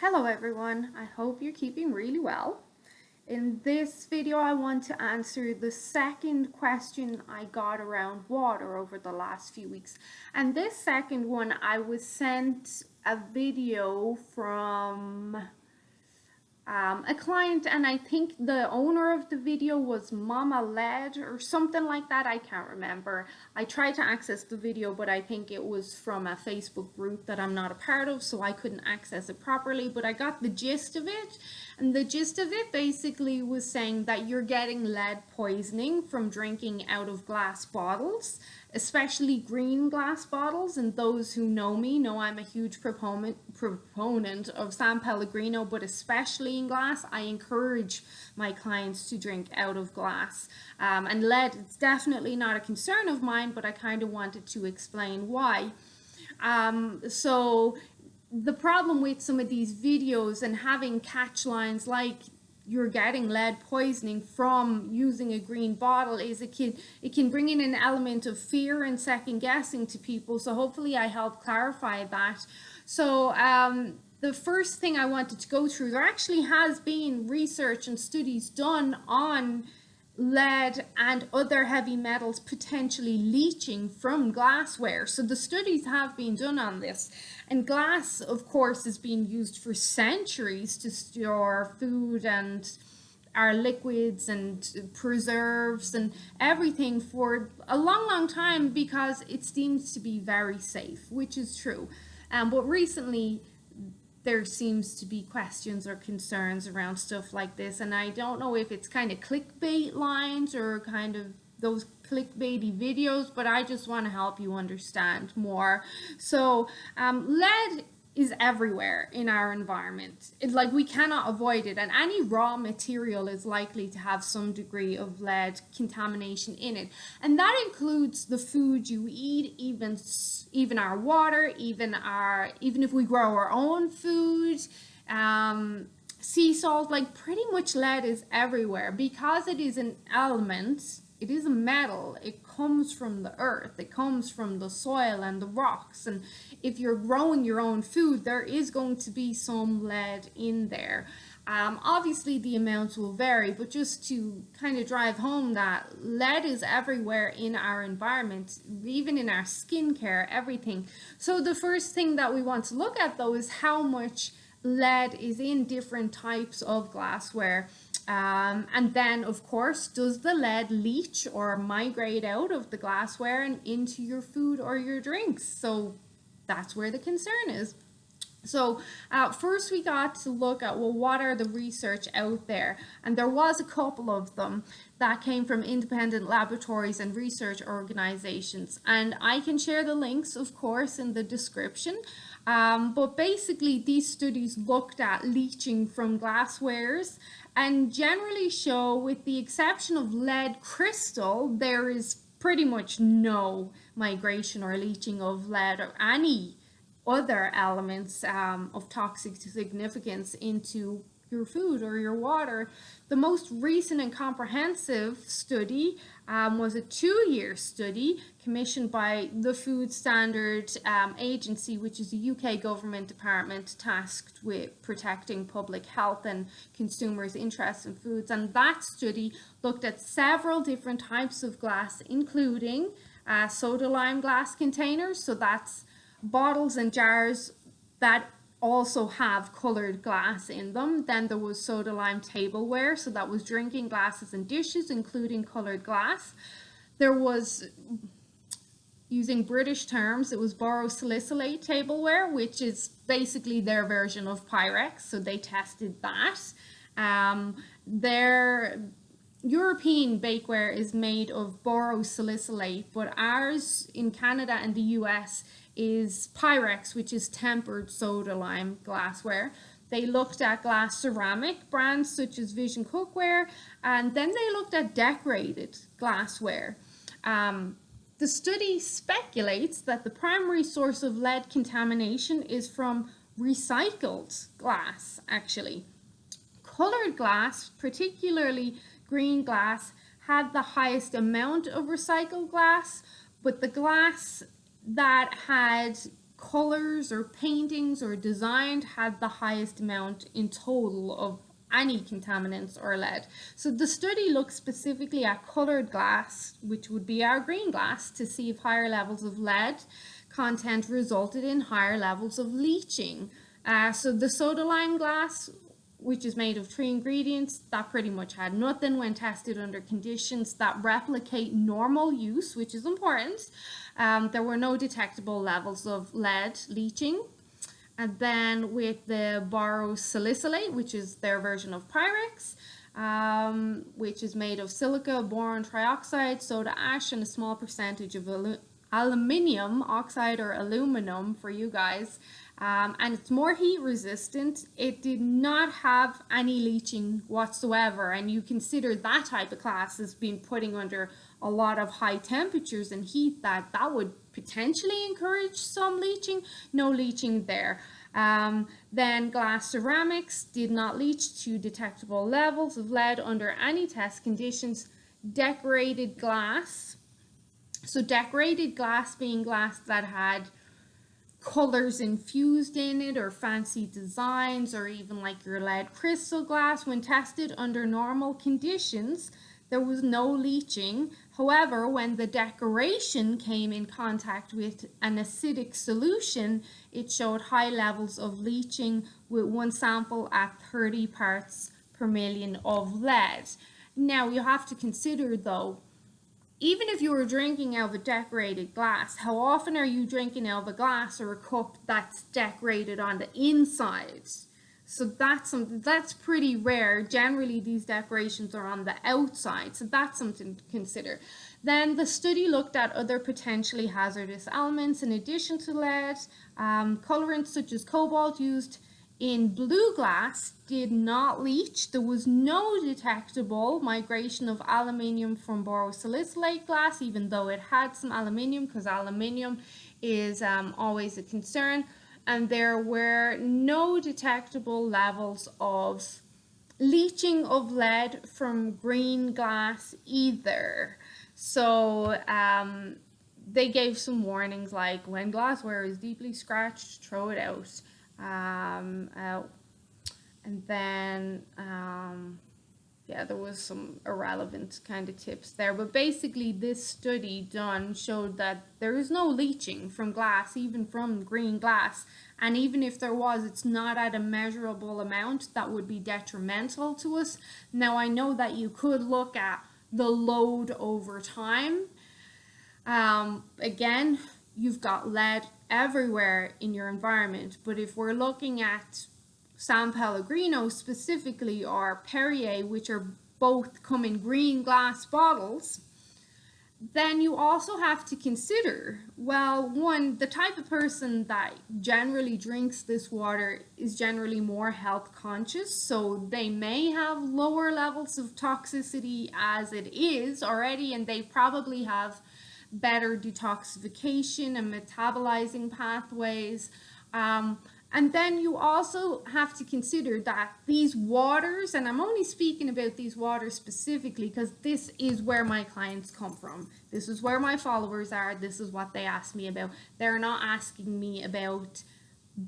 Hello everyone, I hope you're keeping really well. In this video I want to answer the second question I got around water over the last few weeks. And this second one I was sent a video from a client, and I think the owner of the video was Mama Led or something like that. I can't remember. I tried to access the video, but I think it was from a Facebook group that I'm not a part of, so I couldn't access it properly, but I got the gist of it. And the gist of it basically was saying that you're getting lead poisoning from drinking out of glass bottles, especially green glass bottles. And those who know me know I'm a huge proponent of San Pellegrino, but especially in glass. I encourage my clients to drink out of glass. And lead is definitely not a concern of mine, but I kind of wanted to explain why. So the problem with some of these videos and having catch lines like you're getting lead poisoning from using a green bottle is it can bring in an element of fear and second guessing to people. So hopefully I help clarify that. So the first thing I wanted to go through, there actually has been research and studies done on lead and other heavy metals potentially leaching from glassware. So the studies have been done on this. And glass, of course, is being used for centuries to store food and our liquids and preserves and everything for a long time because it seems to be very safe, which is true. But recently, there seems to be questions or concerns around stuff like this, and I don't know if it's kind of clickbait lines or kind of those clickbaity videos, but I just want to help you understand more. So lead is everywhere in our environment. It's like we cannot avoid it, and any raw material is likely to have some degree of lead contamination in it, and that includes the food you eat, even our water, even if we grow our own food, sea salt. Like pretty much lead is everywhere because it is an element. It is a metal. It comes from the earth. It comes from the soil and the rocks. And if you're growing your own food, there is going to be some lead in there. Obviously, the amounts will vary, but just to kind of drive home that lead is everywhere in our environment, even in our skincare, everything. So the first thing that we want to look at, though, is how much lead is in different types of glassware. And then, of course, does the lead leach or migrate out of the glassware and into your food or your drinks? So that's where the concern is. So first we got to look at, well, what are the research out there? And there was a couple of them that came from independent laboratories and research organizations. And I can share the links, of course, in the description. But basically, these studies looked at leaching from glasswares and generally show, with the exception of lead crystal, there is pretty much no migration or leaching of lead or any other elements of toxic significance into your food or your water. The most recent and comprehensive study was a 2-year study commissioned by the Food Standard Agency, which is a UK government department tasked with protecting public health and consumers' interests in foods. And that study looked at several different types of glass, including soda lime glass containers. So that's bottles and jars that also have colored glass in them. Then there was soda lime tableware, so that was drinking glasses and dishes, including colored glass. There was, using British terms, it was borosilicate tableware, which is basically their version of Pyrex, so they tested that. Their European bakeware is made of borosilicate, but ours in Canada and the US is Pyrex, which is tempered soda lime glassware. They looked at glass ceramic brands such as Vision Cookware, and then they looked at decorated glassware. The study speculates that the primary source of lead contamination is from recycled glass, actually. Colored glass, particularly green glass, had the highest amount of recycled glass, but the glass that had colors or paintings or design had the highest amount in total of any contaminants or lead. So the study looked specifically at colored glass, which would be our green glass, to see if higher levels of lead content resulted in higher levels of leaching. So the soda lime glass, which is made of 3 ingredients, that pretty much had nothing when tested under conditions that replicate normal use, which is important. There were no detectable levels of lead leaching. And then with the borosilicate, which is their version of Pyrex, which is made of silica, boron trioxide, soda ash, and a small percentage of aluminium oxide, or aluminum for you guys. And it's more heat resistant. It did not have any leaching whatsoever, and you consider that type of glass as being putting under a lot of high temperatures and heat, that would potentially encourage some leaching. No leaching there. Then glass ceramics did not leach to detectable levels of lead under any test conditions. Decorated glass, so decorated glass being glass that had colors infused in it, or fancy designs, or even like your lead crystal glass, when tested under normal conditions, there was no leaching. However, when the decoration came in contact with an acidic solution, it showed high levels of leaching, with one sample at 30 parts per million of lead. Now, you have to consider though, even if you were drinking out of a decorated glass, how often are you drinking out of a glass or a cup that's decorated on the inside? So that's pretty rare. Generally, these decorations are on the outside, so that's something to consider. Then the study looked at other potentially hazardous elements in addition to lead. Colorants such as cobalt used in blue glass did not leach. There was no detectable migration of aluminium from borosilicate glass, even though it had some aluminium, because aluminium is always a concern. And there were no detectable levels of leaching of lead from green glass either. So they gave some warnings, like when glassware is deeply scratched, throw it out. And then yeah, there was some irrelevant kind of tips there, but basically this study done showed that there is no leaching from glass, even from green glass, and even if there was, it's not at a measurable amount that would be detrimental to us. Now, I know that you could look at the load over time. Again, you've got lead everywhere in your environment, but if we're looking at San Pellegrino specifically, or Perrier, which are both come in green glass bottles, then you also have to consider, well, one, the type of person that generally drinks this water is generally more health conscious, so they may have lower levels of toxicity as it is already, and they probably have better detoxification and metabolizing pathways. And then you also have to consider that these waters, and I'm only speaking about these waters specifically because this is where my clients come from. This is where my followers are. This is what they ask me about. They're not asking me about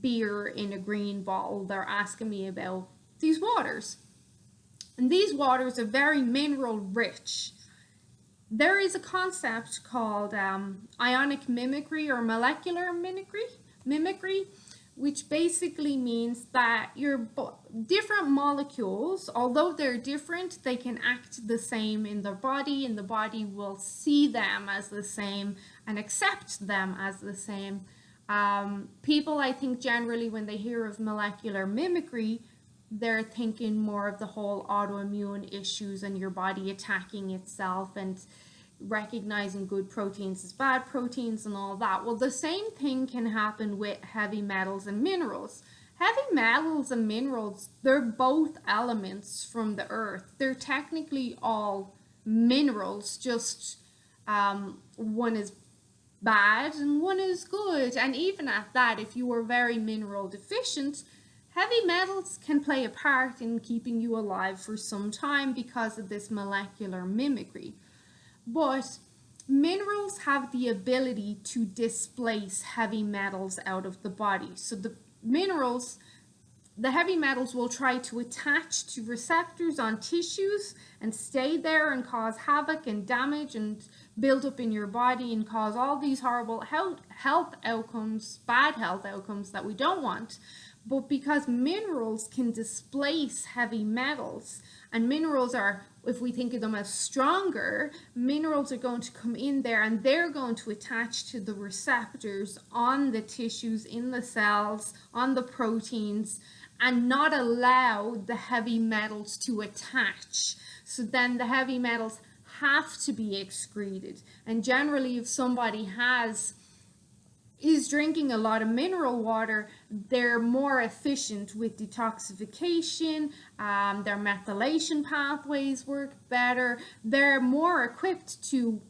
beer in a green bottle. They're asking me about these waters. And these waters are very mineral rich. There is a concept called ionic mimicry or molecular mimicry, which basically means that your different molecules, although they're different, they can act the same in the body, and the body will see them as the same and accept them as the same. People, I think, generally, when they hear of molecular mimicry, they're thinking more of the whole autoimmune issues and your body attacking itself and recognizing good proteins as bad proteins and all that. Well, the same thing can happen with heavy metals and minerals. Heavy metals and minerals, they're both elements from the earth. They're technically all minerals, just one is bad and one is good. And even at that, if you are very mineral deficient, heavy metals can play a part in keeping you alive for some time because of this molecular mimicry. But Minerals have the ability to displace heavy metals out of the body. So the heavy metals will try to attach to receptors on tissues and stay there and cause havoc and damage and build up in your body and cause all these horrible health outcomes, bad health outcomes that we don't want. But because minerals can displace heavy metals, and minerals are, if we think of them as stronger, minerals are going to come in there and they're going to attach to the receptors on the tissues, in the cells, on the proteins, and not allow the heavy metals to attach. So then the heavy metals have to be excreted. And generally, if somebody is drinking a lot of mineral water, they're more efficient with detoxification, their methylation pathways work better, they're more equipped to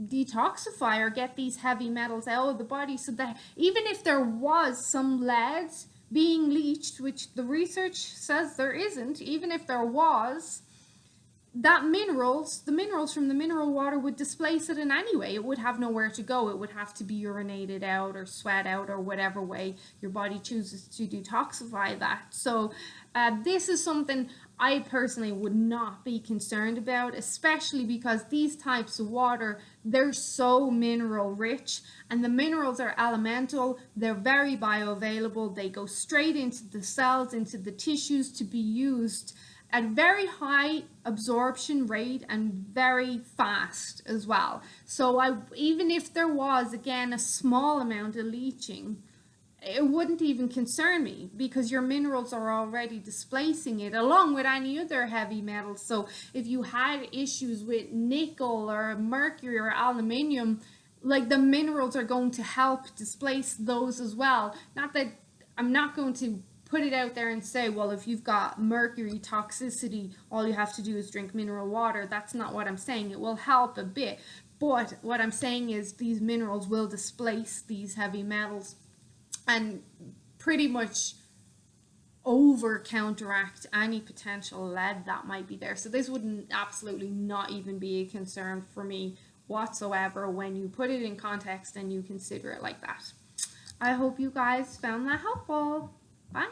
detoxify or get these heavy metals out of the body. So that even if there was some lead being leached, which the research says there isn't, even if there was, the minerals from the mineral water would displace it in any way. It would have nowhere to go. It would have to be urinated out or sweat out or whatever way your body chooses to detoxify that. So this is something I personally would not be concerned about, especially because these types of water, they're so mineral rich, and the minerals are elemental. They're very bioavailable. They go straight into the cells, into the tissues to be used at very high absorption rate and very fast as well. So even if there was, again, a small amount of leaching, it wouldn't even concern me because your minerals are already displacing it along with any other heavy metals. So if you had issues with nickel or mercury or aluminium, like the minerals are going to help displace those as well. Not that I'm not going to put it out there and say, well, if you've got mercury toxicity, all you have to do is drink mineral water. That's not what I'm saying. It will help a bit. But what I'm saying is these minerals will displace these heavy metals and pretty much over counteract any potential lead that might be there. So this would absolutely not even be a concern for me whatsoever when you put it in context and you consider it like that. I hope you guys found that helpful. Bye.